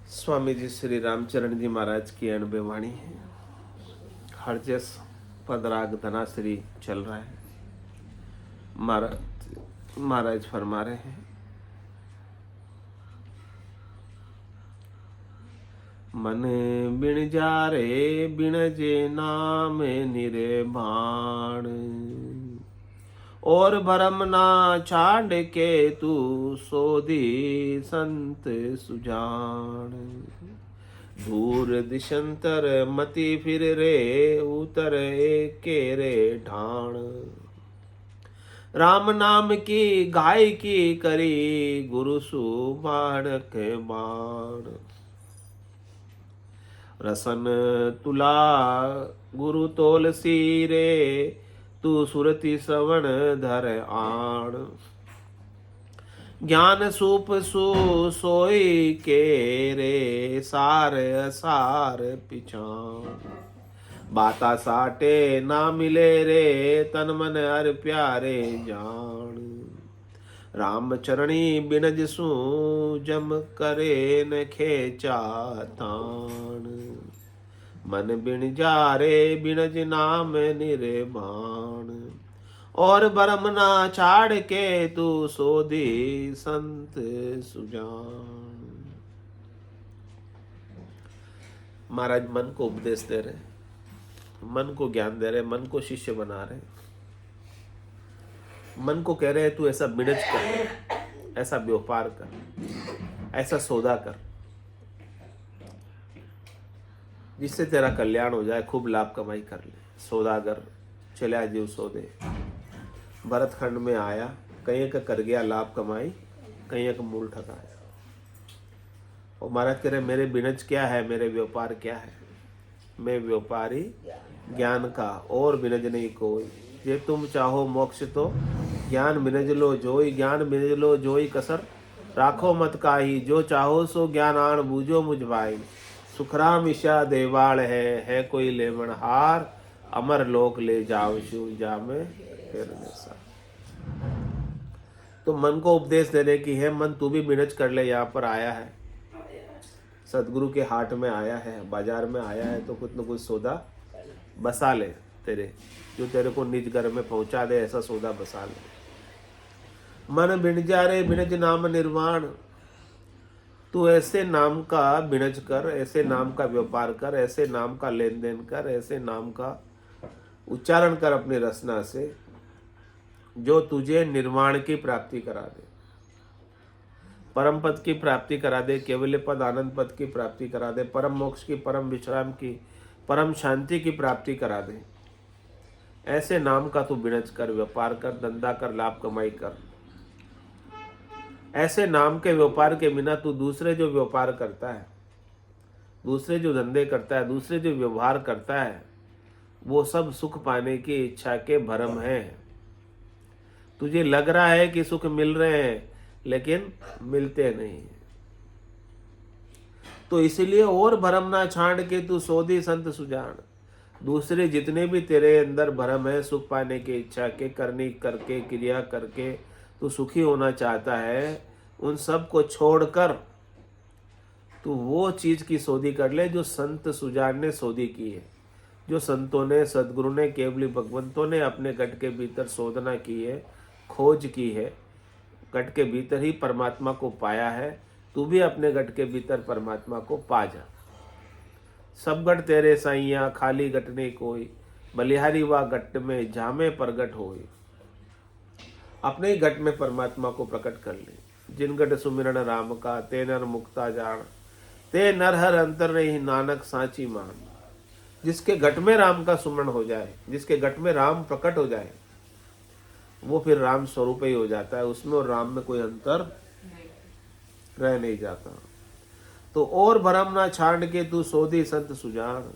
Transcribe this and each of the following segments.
स्वामी जी श्री रामचरण जी महाराज की अनुभव वाणी है। हरजस पदराग धनाश्री चल रहा है। महाराज फरमा रहे हैं, मन बिन जा रे बिन जे नाम निरभाण, और भरम ना छाड़ के तू सोधी संत सुजान। दूर दिशंतर मति फिर रे उतर एके रे ढाण। राम नाम की गाय की करी गुरु सुबाणक बाण। रसन तुला गुरु तोल रे तू सुरति श्रवण धर आण। ज्ञान सूप सु सोई के रे सार सार पिछाण। बाता साटे ना मिले रे तन मन हर प्यारे जान। राम चरणी बिनज सु जम करे न खेचा तान। मन बिन जा रे बिनज नाम निर्बाण, और बरम ना छाड़ के तू सोधी संत सुजान। महाराज मन को उपदेश दे रहे, मन को ज्ञान दे रहे, मन को शिष्य बना रहे। मन को कह रहे हैं तू ऐसा बिनज कर, ऐसा व्यापार कर, ऐसा सौदा कर जिससे तेरा कल्याण हो जाए, खूब लाभ कमाई कर ले। सौदागर चला जीव सौदे। भरत खंड में आया, कहीं का कर गया लाभ कमाई, कहीं का मूल ठगाया। और महाराज कह रहे मेरे बिनज क्या है, मेरे व्यापार क्या है। मैं व्यापारी ज्ञान का, और बिनज नहीं कोई। ये तुम चाहो मोक्ष तो ज्ञान बिनज लो जोई। ज्ञान बिनज लो जोई कसर राखो मत काही। जो चाहो सो ज्ञान आण बूझो मुझ भाई। सुखराम ईशा देवाल है कोई लेमन हार। अमर लोक ले जाओ शिव जामे फिर सा। तो मन को उपदेश देने की है, मन तू भी बिनज कर ले। यहाँ पर आया है, सदगुरु के हाट में आया है, बाजार में आया है, तो कुछ न कुछ सौदा बसा ले तेरे, जो तेरे को निज घर में पहुंचा दे, ऐसा सौदा बसा ले। मन बिन जा रे बिनज नाम निर्वाण। तू ऐसे नाम का बिनज कर, ऐसे नाम का व्यापार कर, ऐसे नाम का लेन देन कर, ऐसे नाम का उच्चारण कर अपनी रचना से, जो तुझे निर्वाण की प्राप्ति करा दे, परम पद की प्राप्ति करा दे, केवल पद आनंद पद की प्राप्ति करा दे, परम मोक्ष की, परम विश्राम की, परम शांति की प्राप्ति करा दे। ऐसे नाम का तू बिनज कर, व्यापार कर, धंधा कर, लाभ कमाई कर। ऐसे नाम के व्यापार के बिना तू दूसरे जो व्यापार करता है, दूसरे जो धंधे करता है, दूसरे जो व्यवहार करता है, वो सब सुख पाने की इच्छा के भ्रम है। तुझे लग रहा है कि सुख मिल रहे हैं, लेकिन मिलते नहीं। तो इसलिए और भ्रम ना छाड़ के तू सोधी संत सुजान। दूसरे जितने भी तेरे अंदर भ्रम है, सुख पाने की इच्छा के, करनी करके, क्रिया करके तू सुखी होना चाहता है, उन सब को छोड़कर तू वो चीज की शोधी कर ले जो संत सुजान ने शोधी की है, जो संतों ने, सदगुरु ने, केवली भगवंतों ने अपने गट के भीतर शोधना की है, खोज की है, गट के भीतर ही परमात्मा को पाया है। तू भी अपने गट के भीतर परमात्मा को पा जा। सब गट तेरे साइया खाली गट नहीं कोई। बलिहारी वा गट में जामे प्रगट होए। अपने ही गट में परमात्मा को प्रकट कर ले। जिन गट सुमिरन राम का ते नर मुक्ता जान। ते नर हर अंतर नहीं नानक सांची मान। जिसके गट में राम का सुमरण हो जाए, जिसके गट में राम प्रकट हो जाए, वो फिर राम स्वरूप ही हो जाता है। उसमें और राम में कोई अंतर रह नहीं जाता। तो और भरम ना छाड़ के तू सोधी संत सुजान।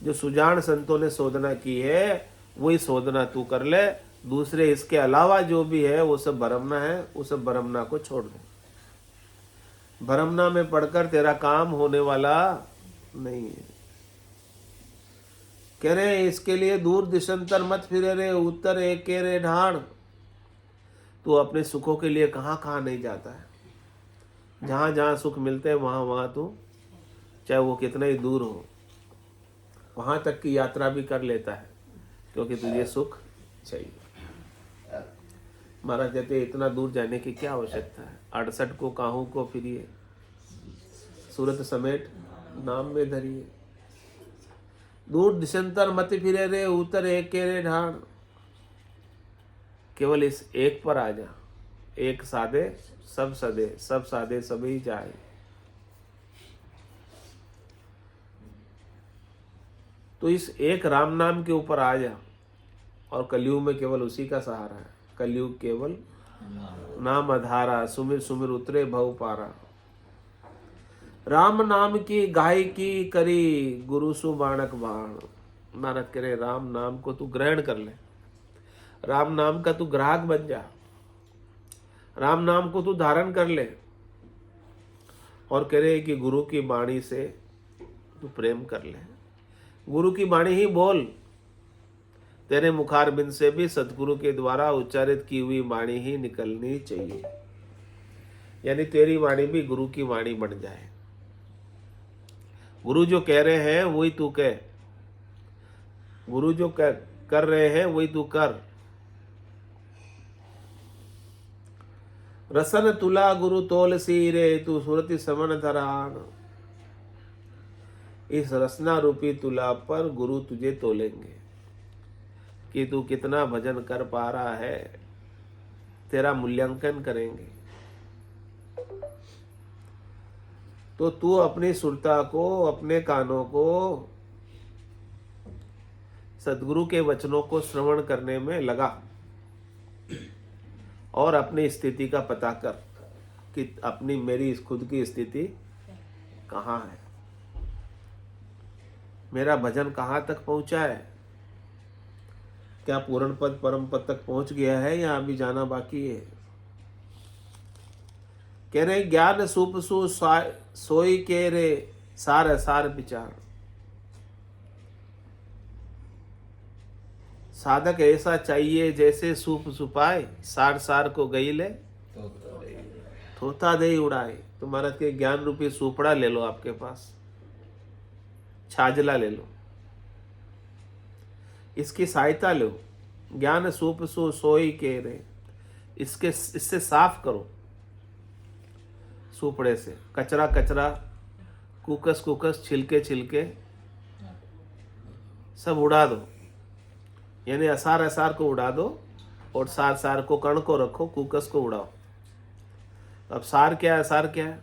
जो सुजान संतों ने शोधना की है, वही शोधना तू कर ले। दूसरे इसके अलावा जो भी है वो सब भरमना है, उस सब भरमना को छोड़ दे। भरमना में पढ़कर तेरा काम होने वाला नहीं है। कह रहे इसके लिए दूर दिशंतर मत फिरे रे उत्तर एके रे ढाण। तू अपने सुखों के लिए कहाँ कहाँ नहीं जाता है। जहाँ जहाँ सुख मिलते हैं वहाँ वहाँ तू, चाहे वो कितना ही दूर हो, वहाँ तक की यात्रा भी कर लेता है, क्योंकि तुझे सुख चाहिए। महाराज कहते इतना दूर जाने की क्या आवश्यकता है, 68 को काहू को फिरिए, सूरत समेट नाम में धरिए। दूर दिशंतर मत फिरे रे, उतर एक के रे ढाण। केवल इस एक पर आ जा, एक साधे सब सदे, सब साधे सभी जाए। तो इस एक राम नाम के ऊपर आ जा, और कलयुग में केवल उसी का सहारा है। कलयुग केवल नाम आधारा, सुमिर सुमिर उतरे भव पारा। राम नाम की गाय की करी, गुरु सु बाणक बाण। नारद कह रहे राम नाम को तू ग्रहण कर ले, राम नाम का तू ग्राहक बन जा, राम नाम को तू धारण कर ले, और कह रहे कि गुरु की वाणी से तू प्रेम कर ले। गुरु की वाणी ही बोल, तेरे मुखार बिंद से भी सतगुरु के द्वारा उच्चारित की हुई वाणी ही निकलनी चाहिए, यानी तेरी वाणी भी गुरु की वाणी बन जाए। गुरु जो कह रहे हैं वही तू कह, गुरु जो कर रहे हैं वही तू कर। रसन तुला गुरु तोल सी रे, तू सुरति समन धरान। इस रसना रूपी तुला पर गुरु तुझे तोलेंगे कि तू कितना भजन कर पा रहा है, तेरा मूल्यांकन करेंगे। तो तू अपनी सुरता को, अपने कानों को सदगुरु के वचनों को श्रवण करने में लगा, और अपनी स्थिति का पता कर कि अपनी मेरी खुद की स्थिति कहाँ है, मेरा भजन कहाँ तक पहुँचा है, क्या पूर्ण पद परम पद तक पहुँच गया है या अभी जाना बाकी है। कह रहे ज्ञान सुप सु सोई के रे, सार सार विचार। साधक ऐसा चाहिए जैसे सूप सुपाए, सार सार को गई ले थोता दे उड़ाए। तो महाराज के ज्ञान रूपी सुपड़ा ले लो, आपके पास छाजला ले लो, इसकी सहायता लो। ज्ञान सूप सु सोई के रे, इससे साफ करो, सुपड़े से कचरा कचरा, कुकस कुकस, छिलके छिलके सब उड़ा दो, यानी असार असार को उड़ा दो, और सार सार को, कण को रखो, कुकस को उड़ाओ। अब सार क्या है, सार क्या है?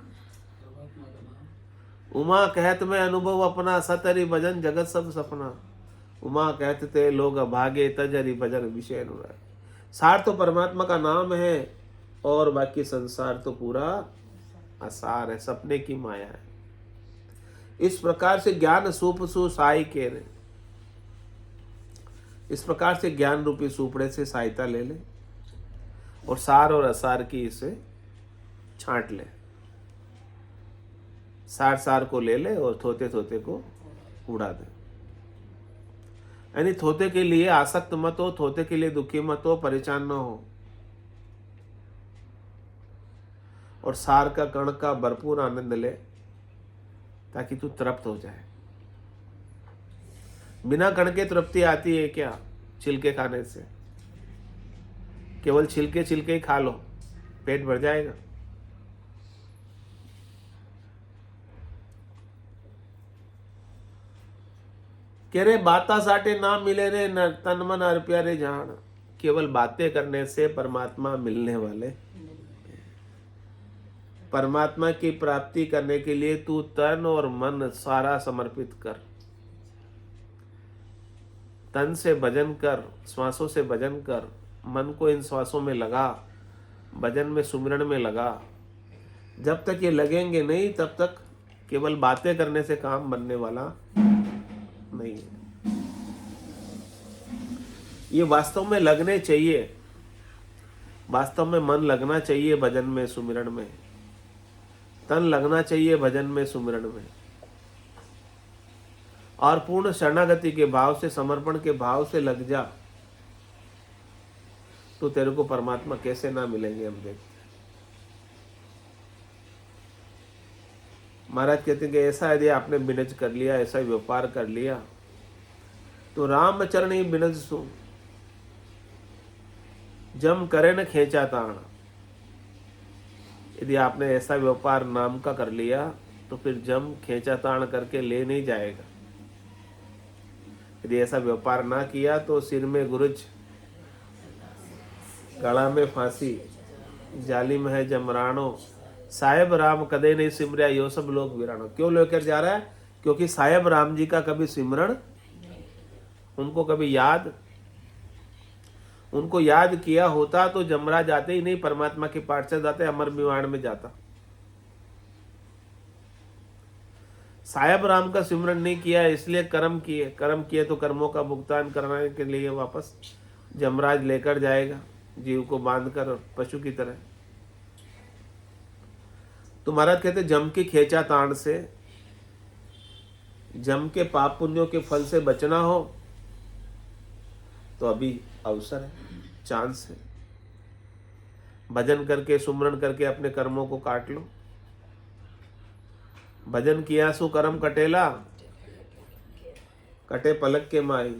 उमा कहत में अनुभव अपना, सतरी भजन जगत सब सपना। उमा कहते थे लोग अभागे, तजरी भजन विषय अनुराग। सार तो परमात्मा का नाम है, और बाकी संसार तो पूरा असार है, सपने की माया है। इस प्रकार से ज्ञान सूप सु साई के रे, इस प्रकार से ज्ञान रूपी सुपड़े से सहायता ले ले, और सार और असार की इसे छांट ले। सार सार को ले ले और थोते थोते को उड़ा दे। यानी थोते के लिए आसक्त मत हो, थोते के लिए दुखी मत हो, परेशान न हो, और सार का कण का भरपूर आनंद ले, ताकि तू तृप्त हो जाए। बिना कण के तृप्ति आती है क्या? छिलके खाने से। केवल छिलके छिलके ही खा लो, पेट भर जाएगा। कह रहे बाता साटे ना मिले रे, न तन मन अर्पिया रे जान। केवल बातें करने से परमात्मा मिलने वाले, परमात्मा की प्राप्ति करने के लिए तू तन और मन सारा समर्पित कर। तन से भजन कर, श्वासों से भजन कर, मन को इन श्वासों में लगा, भजन में सुमिरन में लगा। जब तक ये लगेंगे नहीं, तब तक केवल बातें करने से काम बनने वाला नहीं है। ये वास्तव में लगने चाहिए, वास्तव में मन लगना चाहिए भजन में, सुमिरन में, तन लगना चाहिए भजन में, सुमिरन में, और पूर्ण शरणागति के भाव से, समर्पण के भाव से लग जा, तो तेरे को परमात्मा कैसे ना मिलेंगे हम देखते। महाराज कहते हैं कि ऐसा यदि आपने बिनज कर लिया, ऐसा व्यापार कर लिया, तो रामचरण ही बिनज सो जम करे न खेचा ताण। यदि आपने ऐसा व्यापार नाम का कर लिया तो फिर जम खेचा ताण करके ले नहीं जाएगा। यदि ऐसा व्यापार ना किया तो सिर में गुरुज, गला में फांसी, जाली में है जमरानो, साहेब राम कदे नहीं सिमरिया, यो सब लोग वीरानो। क्यों लेकर जा रहा है? क्योंकि साहेब राम जी का कभी सिमरण, उनको कभी याद, उनको याद किया होता तो जमराज जाते ही नहीं, परमात्मा के पाठ से जाते, अमर विमान में जाता। साहेब राम का सिमरन नहीं किया, इसलिए कर्म किए तो कर्मों का भुगतान करने के लिए वापस जमराज लेकर जाएगा जीव को बांधकर पशु की तरह। तो महाराज कहते जम की खेचा ताण से, जम के पाप पुण्यों के फल से बचना हो तो अभी अवसर है, चांस है। भजन करके, सुमरन करके अपने कर्मों को काट लो। भजन किया सु कर्म कटेला, कटे पलक के माई।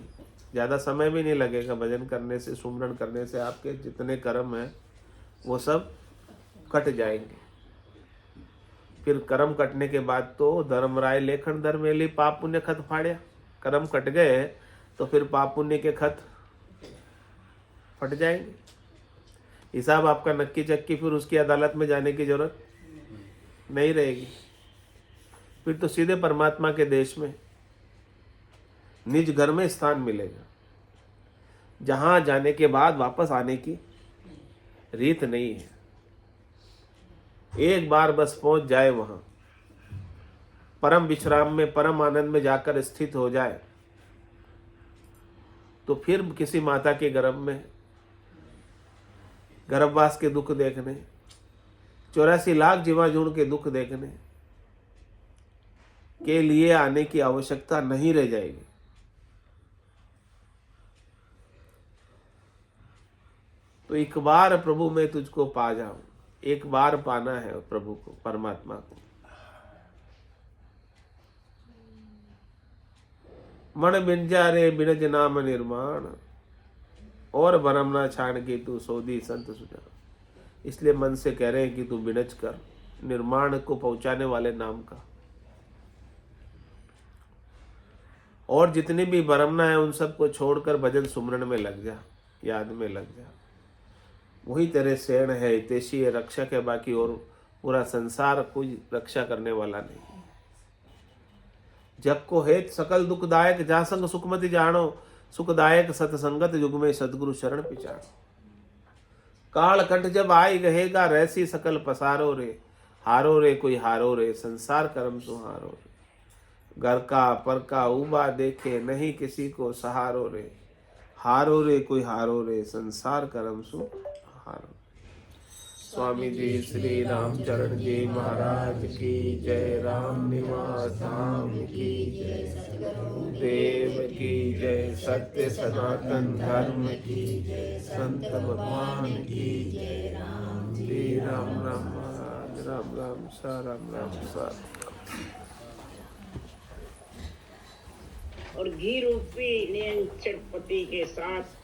ज्यादा समय भी नहीं लगेगा भजन करने से, सुमरन करने से आपके जितने कर्म हैं वो सब कट जाएंगे। फिर कर्म कटने के बाद तो धर्मराय लेखन धर्मेली, पाप पुण्य खत फाड़िया। कर्म कट गए तो फिर पाप पुण्य के खत फट जाएंगे। हिसाब आपका नक्की चक्की, फिर उसकी अदालत में जाने की जरूरत नहीं रहेगी। फिर तो सीधे परमात्मा के देश में, निज घर में स्थान मिलेगा, जहां जाने के बाद वापस आने की रीत नहीं है। एक बार बस पहुंच जाए वहां, परम विश्राम में, परम आनंद में जाकर स्थित हो जाए, तो फिर किसी माता के गर्भ में गर्भवास के दुख देखने, 84 लाख जीवाणु के दुख देखने के लिए आने की आवश्यकता नहीं रह जाएगी। तो एक बार प्रभु मैं तुझको पा जाऊं, एक बार पाना है प्रभु को, परमात्मा को। मन बिंजा रे बिनज नाम निर्माण, और भरम ना छाण की तू सोधी संत सुजा। इसलिए मन से कह रहे हैं कि तू बिनज कर, निर्माण को पहुंचाने वाले नाम का। और जितनी भी भरमना है उन सबको छोड़कर भजन सुमरन में लग जा, याद में लग जा। वही तेरे शरण है, हितैषी है, रक्षक है। बाकी और पूरा संसार कोई रक्षा करने वाला नहीं। जग को हेत सकल दुखदायक, जा संग सुखमति जानो, सुखदायक सतसंगत युग में सदगुरु शरण पिछाड़ो। काल कंठ जब आई रहेगा, रहसी सकल पसारो रे, हारो रे कोई हारो रे, संसार कर्म सुहारो रे। घर का पर का उबा देखे, नहीं किसी को सहारो रे, हारो रे कोई हारो रे, संसार कर्म सुहारो। स्वामी जी श्री रामचरण जी महाराज की जय। राम निवास धाम की जय। देव की जय। सत्य सनातन धर्म की जय। संत भगवान की जय। श्री राम राम महाराज, राम राम सा, राम राम सा। और घी रूपी नियंचर पति के साथ